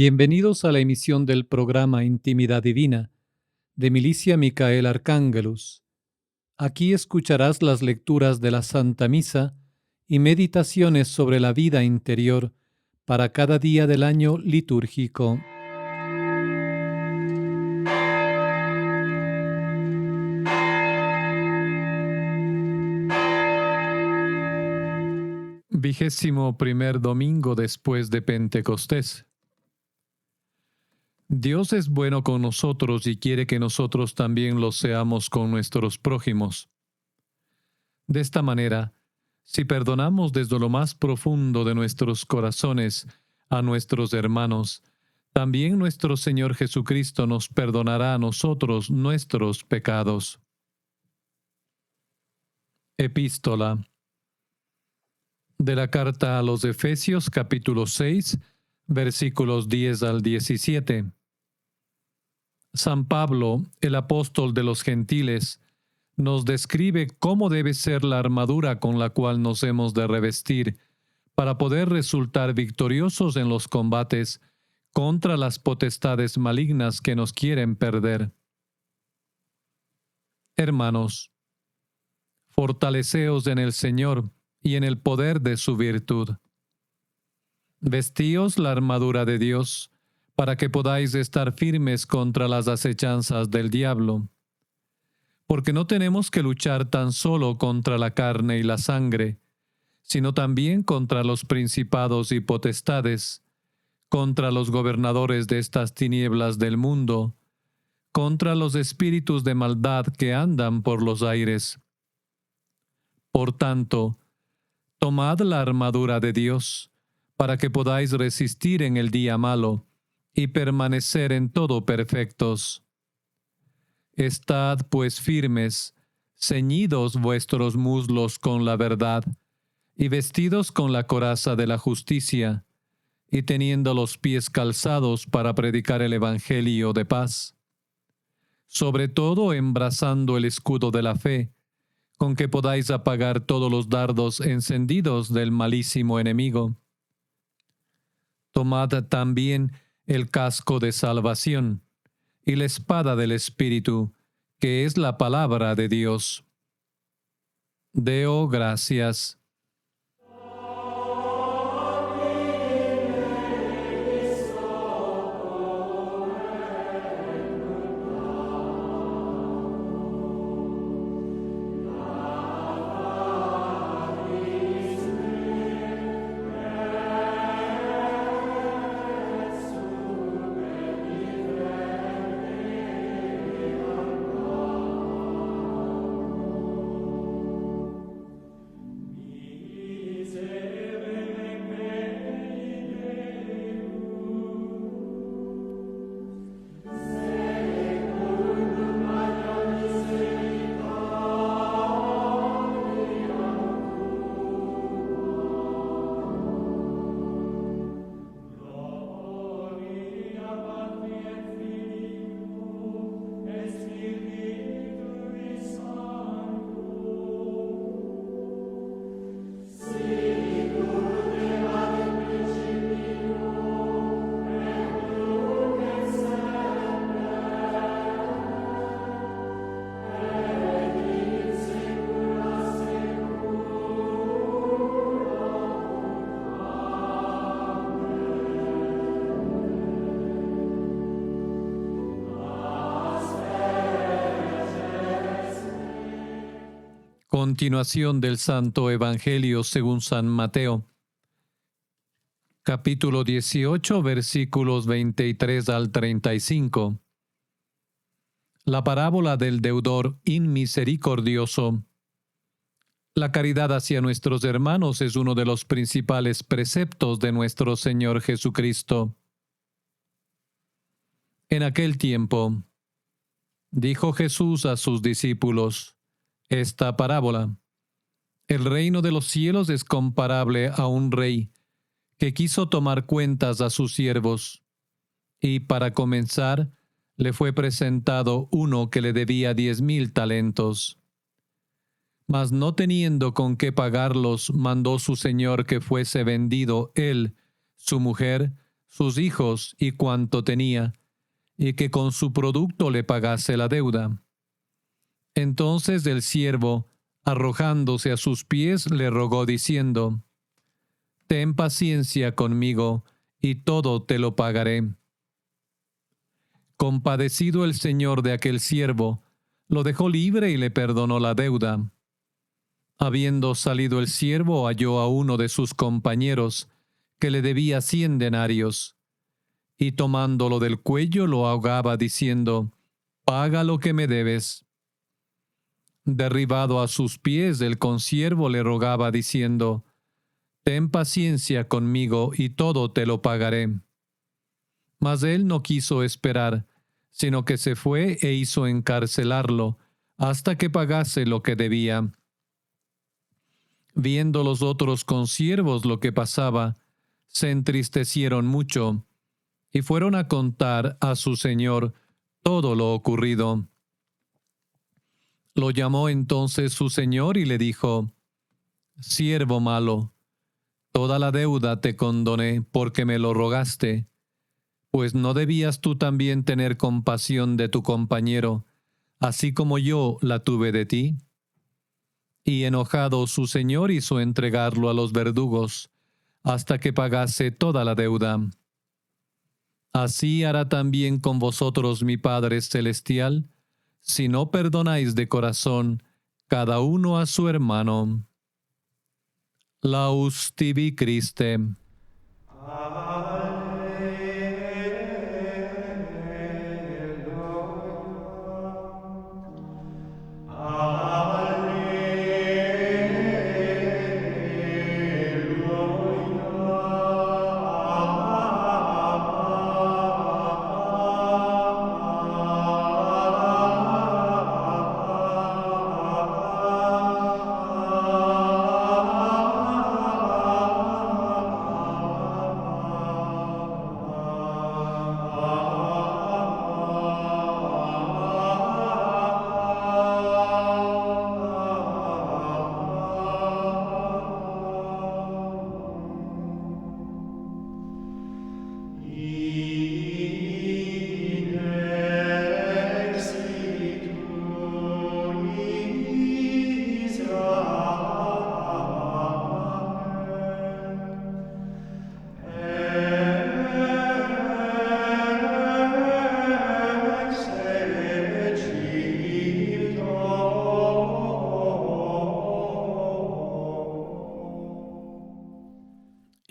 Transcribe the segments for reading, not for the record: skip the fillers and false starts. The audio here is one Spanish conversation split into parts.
Bienvenidos a la emisión del programa Intimidad Divina de Milicia Micael Arcángelus. Aquí escucharás las lecturas de la Santa Misa y meditaciones sobre la vida interior para cada día del año litúrgico. Vigésimo primer domingo después de Pentecostés. Dios es bueno con nosotros y quiere que nosotros también lo seamos con nuestros prójimos. De esta manera, si perdonamos desde lo más profundo de nuestros corazones a nuestros hermanos, también nuestro Señor Jesucristo nos perdonará a nosotros nuestros pecados. Epístola de la carta a los Efesios, capítulo 6, versículos 10 al 17. San Pablo, el apóstol de los gentiles, nos describe cómo debe ser la armadura con la cual nos hemos de revestir para poder resultar victoriosos en los combates contra las potestades malignas que nos quieren perder. Hermanos, fortaleceos en el Señor y en el poder de su virtud. Vestíos la armadura de Dios, para que podáis estar firmes contra las acechanzas del diablo. Porque no tenemos que luchar tan solo contra la carne y la sangre, sino también contra los principados y potestades, contra los gobernadores de estas tinieblas del mundo, contra los espíritus de maldad que andan por los aires. Por tanto, tomad la armadura de Dios, para que podáis resistir en el día malo, y permanecer en todo perfectos. Estad pues firmes, ceñidos vuestros muslos con la verdad, y vestidos con la coraza de la justicia, y teniendo los pies calzados para predicar el evangelio de paz. Sobre todo embrazando el escudo de la fe, con que podáis apagar todos los dardos encendidos del malísimo enemigo. Tomad también el casco de salvación y la espada del Espíritu, que es la palabra de Dios. Deo gracias. Continuación del Santo Evangelio según San Mateo, capítulo 18, versículos 23 al 35. La parábola del deudor inmisericordioso. La caridad hacia nuestros hermanos es uno de los principales preceptos de nuestro Señor Jesucristo. En aquel tiempo, dijo Jesús a sus discípulos esta parábola: el reino de los cielos es comparable a un rey que quiso tomar cuentas a sus siervos, y para comenzar le fue presentado uno que le debía 10,000 talentos. Mas no teniendo con qué pagarlos, mandó su señor que fuese vendido él, su mujer, sus hijos y cuanto tenía, y que con su producto le pagase la deuda. Entonces el siervo, arrojándose a sus pies, le rogó diciendo: «Ten paciencia conmigo, y todo te lo pagaré». Compadecido el señor de aquel siervo, lo dejó libre y le perdonó la deuda. Habiendo salido el siervo, halló a uno de sus compañeros, que le debía 100 denarios, y tomándolo del cuello lo ahogaba diciendo: «Paga lo que me debes». Derribado a sus pies, el consiervo le rogaba diciendo: «Ten paciencia conmigo y todo te lo pagaré». Mas él no quiso esperar, sino que se fue e hizo encarcelarlo hasta que pagase lo que debía. Viendo los otros consiervos lo que pasaba, se entristecieron mucho y fueron a contar a su señor todo lo ocurrido. Lo llamó entonces su señor y le dijo: «Siervo malo, toda la deuda te condoné porque me lo rogaste. Pues ¿no debías tú también tener compasión de tu compañero, así como yo la tuve de ti?» Y enojado su señor hizo entregarlo a los verdugos, hasta que pagase toda la deuda. Así hará también con vosotros mi Padre Celestial, si no perdonáis de corazón cada uno a su hermano. Laus tibi Christe.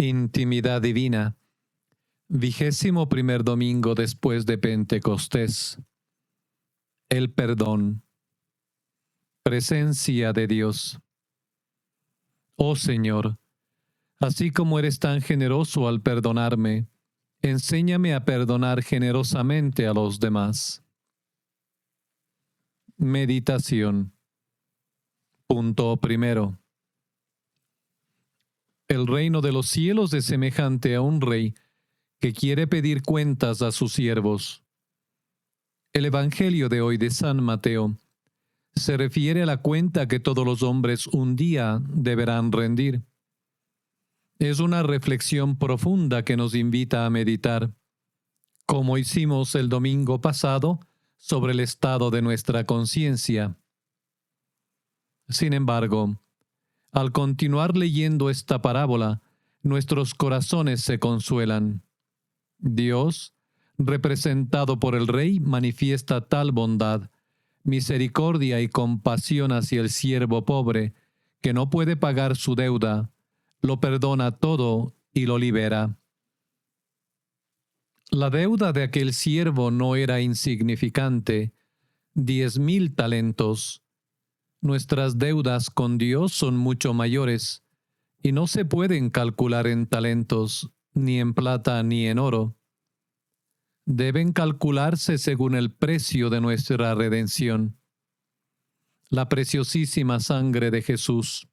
Intimidad divina. 21º domingo después de Pentecostés. El perdón. Presencia de Dios. Oh Señor, así como eres tan generoso al perdonarme, enséñame a perdonar generosamente a los demás. Meditación. Punto primero. El reino de los cielos es semejante a un rey que quiere pedir cuentas a sus siervos. El Evangelio de hoy de San Mateo se refiere a la cuenta que todos los hombres un día deberán rendir. Es una reflexión profunda que nos invita a meditar, como hicimos el domingo pasado, sobre el estado de nuestra conciencia. Sin embargo, al continuar leyendo esta parábola, nuestros corazones se consuelan. Dios, representado por el Rey, manifiesta tal bondad, misericordia y compasión hacia el siervo pobre, que no puede pagar su deuda, lo perdona todo y lo libera. La deuda de aquel siervo no era insignificante, 10,000 talentos. Nuestras deudas con Dios son mucho mayores, y no se pueden calcular en talentos, ni en plata, ni en oro. Deben calcularse según el precio de nuestra redención, la preciosísima sangre de Jesús.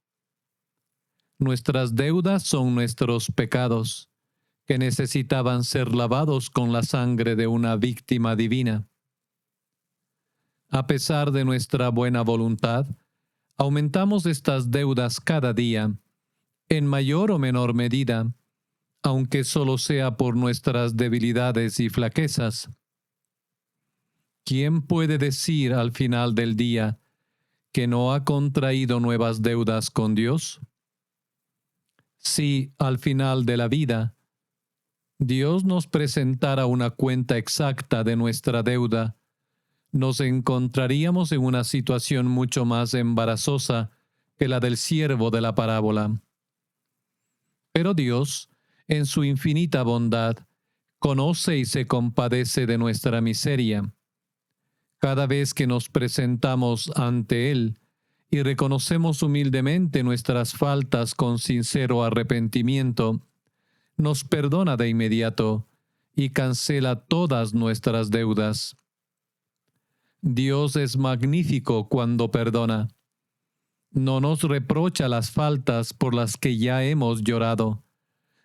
Nuestras deudas son nuestros pecados, que necesitaban ser lavados con la sangre de una víctima divina. A pesar de nuestra buena voluntad, aumentamos estas deudas cada día, en mayor o menor medida, aunque solo sea por nuestras debilidades y flaquezas. ¿Quién puede decir al final del día que no ha contraído nuevas deudas con Dios? Si al final de la vida Dios nos presentara una cuenta exacta de nuestra deuda, nos encontraríamos en una situación mucho más embarazosa que la del siervo de la parábola. Pero Dios, en su infinita bondad, conoce y se compadece de nuestra miseria. Cada vez que nos presentamos ante Él y reconocemos humildemente nuestras faltas con sincero arrepentimiento, nos perdona de inmediato y cancela todas nuestras deudas. Dios es magnífico cuando perdona. No nos reprocha las faltas por las que ya hemos llorado,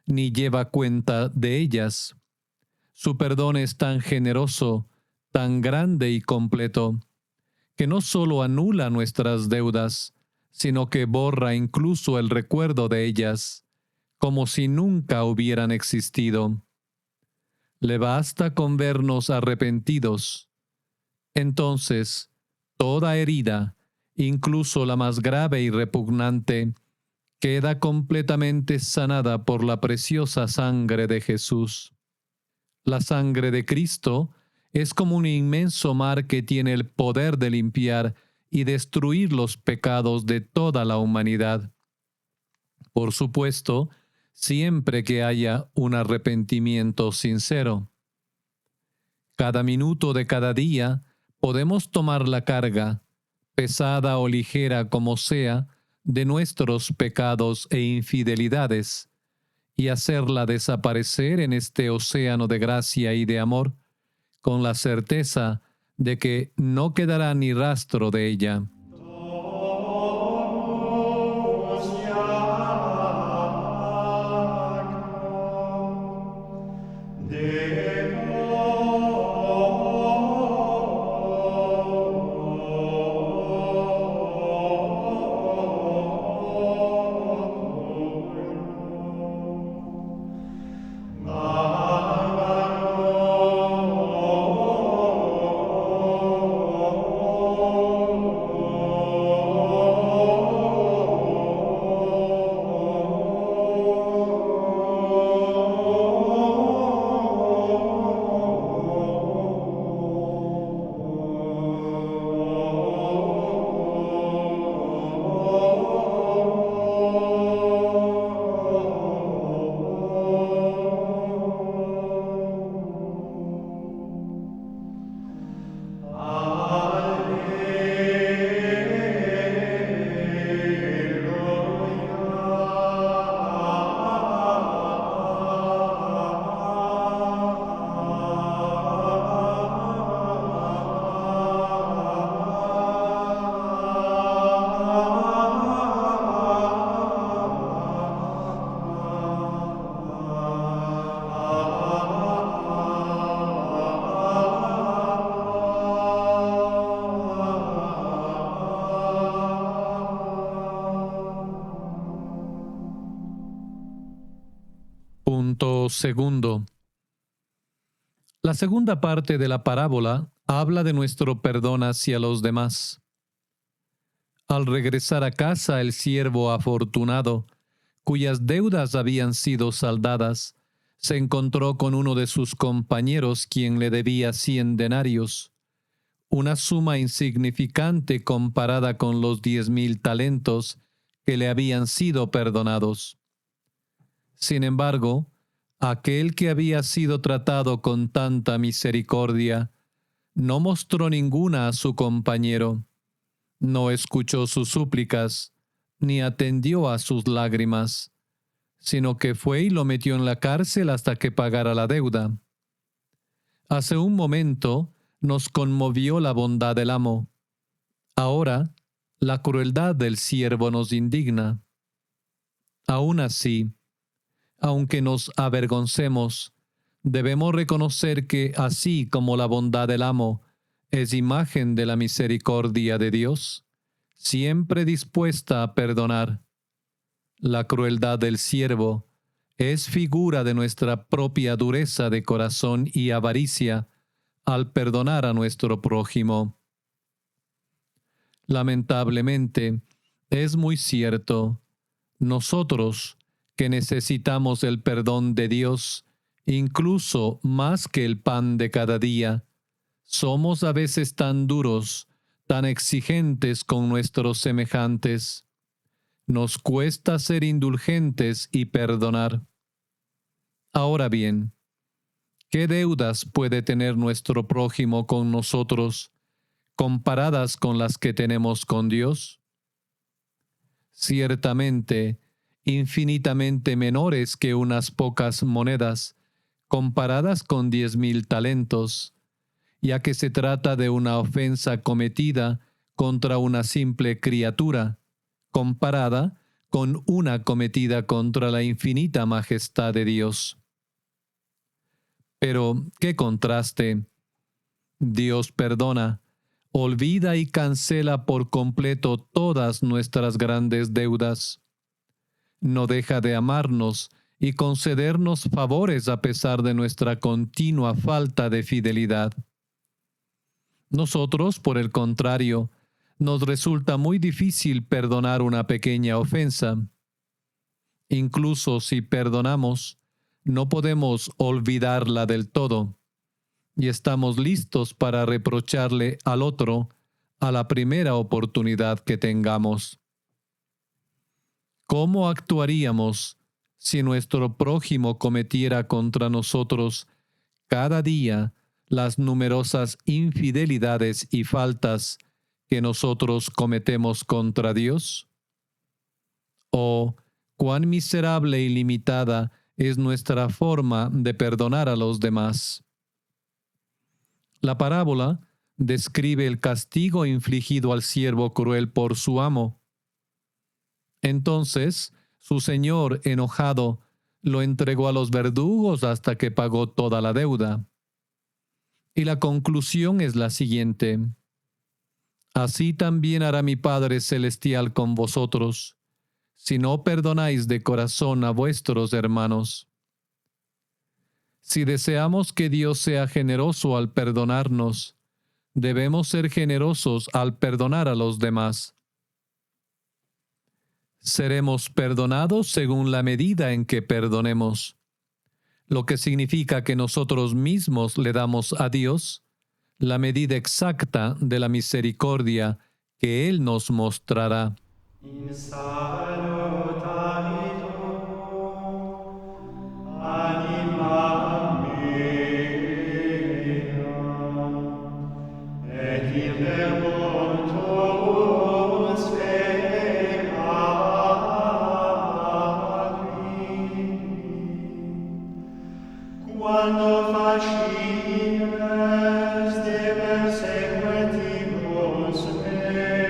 ni lleva cuenta de ellas. Su perdón es tan generoso, tan grande y completo, que no solo anula nuestras deudas, sino que borra incluso el recuerdo de ellas, como si nunca hubieran existido. Le basta con vernos arrepentidos. Entonces, toda herida, incluso la más grave y repugnante, queda completamente sanada por la preciosa sangre de Jesús. La sangre de Cristo es como un inmenso mar que tiene el poder de limpiar y destruir los pecados de toda la humanidad. Por supuesto, siempre que haya un arrepentimiento sincero. Cada minuto de cada día podemos tomar la carga, pesada o ligera como sea, de nuestros pecados e infidelidades, y hacerla desaparecer en este océano de gracia y de amor, con la certeza de que no quedará ni rastro de ella. Punto segundo. La segunda parte de la parábola habla de nuestro perdón hacia los demás. Al regresar a casa, el siervo afortunado, cuyas deudas habían sido saldadas, se encontró con uno de sus compañeros quien le debía 100 denarios, una suma insignificante comparada con los 10,000 talentos que le habían sido perdonados. Sin embargo, aquel que había sido tratado con tanta misericordia no mostró ninguna a su compañero, no escuchó sus súplicas, ni atendió a sus lágrimas, sino que fue y lo metió en la cárcel hasta que pagara la deuda. Hace un momento nos conmovió la bondad del amo. Ahora, la crueldad del siervo nos indigna. Aún así, aunque nos avergoncemos, debemos reconocer que así como la bondad del amo es imagen de la misericordia de Dios, siempre dispuesta a perdonar, la crueldad del siervo es figura de nuestra propia dureza de corazón y avaricia al perdonar a nuestro prójimo. Lamentablemente, es muy cierto, nosotros que necesitamos el perdón de Dios, incluso más que el pan de cada día, somos a veces tan duros, tan exigentes con nuestros semejantes. Nos cuesta ser indulgentes y perdonar. Ahora bien, ¿qué deudas puede tener nuestro prójimo con nosotros comparadas con las que tenemos con Dios? Ciertamente, infinitamente menores que unas pocas monedas, comparadas con 10,000 talentos, ya que se trata de una ofensa cometida contra una simple criatura, comparada con una cometida contra la infinita majestad de Dios. Pero, ¡qué contraste! Dios perdona, olvida y cancela por completo todas nuestras grandes deudas. No deja de amarnos y concedernos favores a pesar de nuestra continua falta de fidelidad. Nosotros, por el contrario, nos resulta muy difícil perdonar una pequeña ofensa. Incluso si perdonamos, no podemos olvidarla del todo, y estamos listos para reprocharle al otro a la primera oportunidad que tengamos. ¿Cómo actuaríamos si nuestro prójimo cometiera contra nosotros cada día las numerosas infidelidades y faltas que nosotros cometemos contra Dios? ¿O cuán miserable y limitada es nuestra forma de perdonar a los demás? La parábola describe el castigo infligido al siervo cruel por su amo. Entonces, su señor, enojado, lo entregó a los verdugos hasta que pagó toda la deuda. Y la conclusión es la siguiente: así también hará mi Padre Celestial con vosotros, si no perdonáis de corazón a vuestros hermanos. Si deseamos que Dios sea generoso al perdonarnos, debemos ser generosos al perdonar a los demás. Seremos perdonados según la medida en que perdonemos, lo que significa que nosotros mismos le damos a Dios la medida exacta de la misericordia que Él nos mostrará. In salutaito anima mea, et in devoto speravi, quando facies de persequentibus meo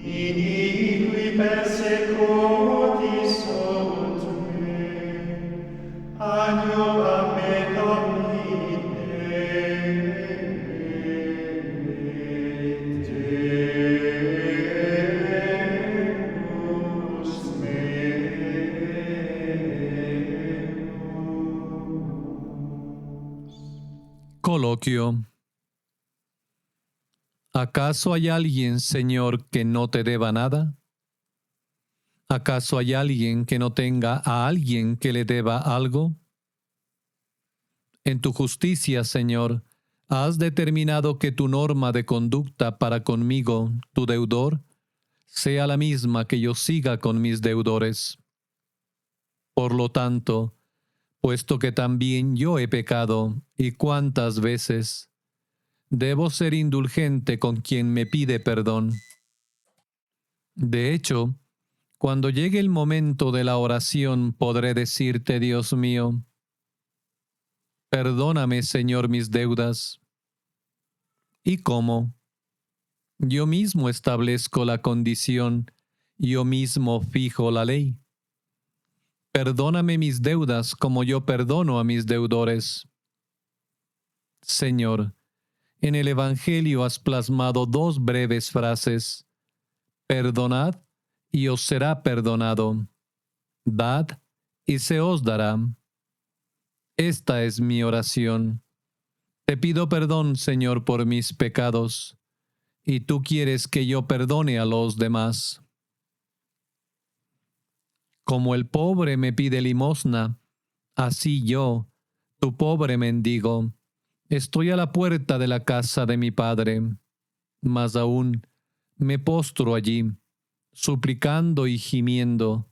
iniqui persecutis sunt me, adiuva me Domine, et Deus meus. Coloquio. ¿Acaso hay alguien, Señor, que no te deba nada? ¿Acaso hay alguien que no tenga a alguien que le deba algo? En tu justicia, Señor, has determinado que tu norma de conducta para conmigo, tu deudor, sea la misma que yo siga con mis deudores. Por lo tanto, puesto que también yo he pecado, y cuántas veces, debo ser indulgente con quien me pide perdón. De hecho, cuando llegue el momento de la oración, podré decirte, Dios mío, perdóname, Señor, mis deudas. ¿Y cómo? Yo mismo establezco la condición, yo mismo fijo la ley. Perdóname mis deudas como yo perdono a mis deudores. Señor, En el Evangelio has plasmado dos breves frases: perdonad y os será perdonado. Dad y se os dará. Esta es mi oración. Te pido perdón, Señor, por mis pecados, y tú quieres que yo perdone a los demás. Como el pobre me pide limosna, así yo, tu pobre mendigo, estoy a la puerta de la casa de mi Padre. Más aún, me postro allí, suplicando y gimiendo,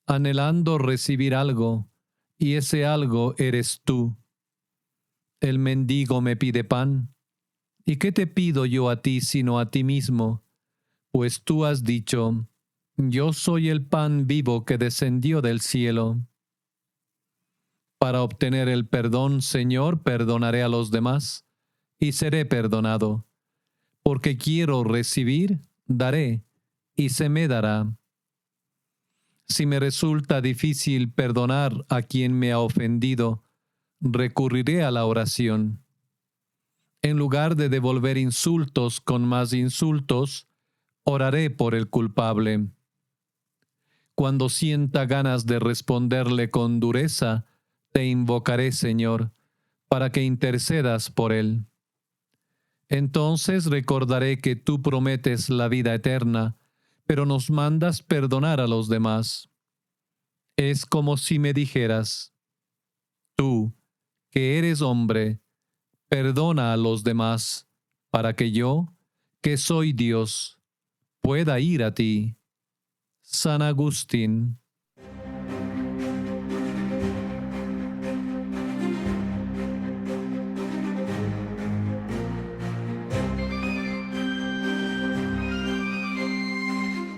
anhelando recibir algo, y ese algo eres tú. El mendigo me pide pan. ¿Y qué te pido yo a ti sino a ti mismo? Pues tú has dicho, yo soy el pan vivo que descendió del cielo. Para obtener el perdón, Señor, perdonaré a los demás, y seré perdonado. Porque quiero recibir, daré, y se me dará. Si me resulta difícil perdonar a quien me ha ofendido, recurriré a la oración. En lugar de devolver insultos con más insultos, oraré por el culpable. Cuando sienta ganas de responderle con dureza, te invocaré, Señor, para que intercedas por él. Entonces recordaré que tú prometes la vida eterna, pero nos mandas perdonar a los demás. Es como si me dijeras, tú, que eres hombre, perdona a los demás, para que yo, que soy Dios, pueda ir a ti. San Agustín.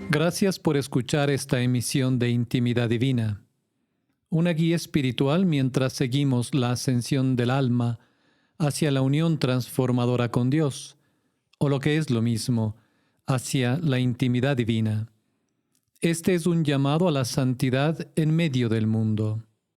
Gracias por escuchar esta emisión de Intimidad Divina, una guía espiritual mientras seguimos la ascensión del alma hacia la unión transformadora con Dios, o lo que es lo mismo, hacia la intimidad divina. Este es un llamado a la santidad en medio del mundo.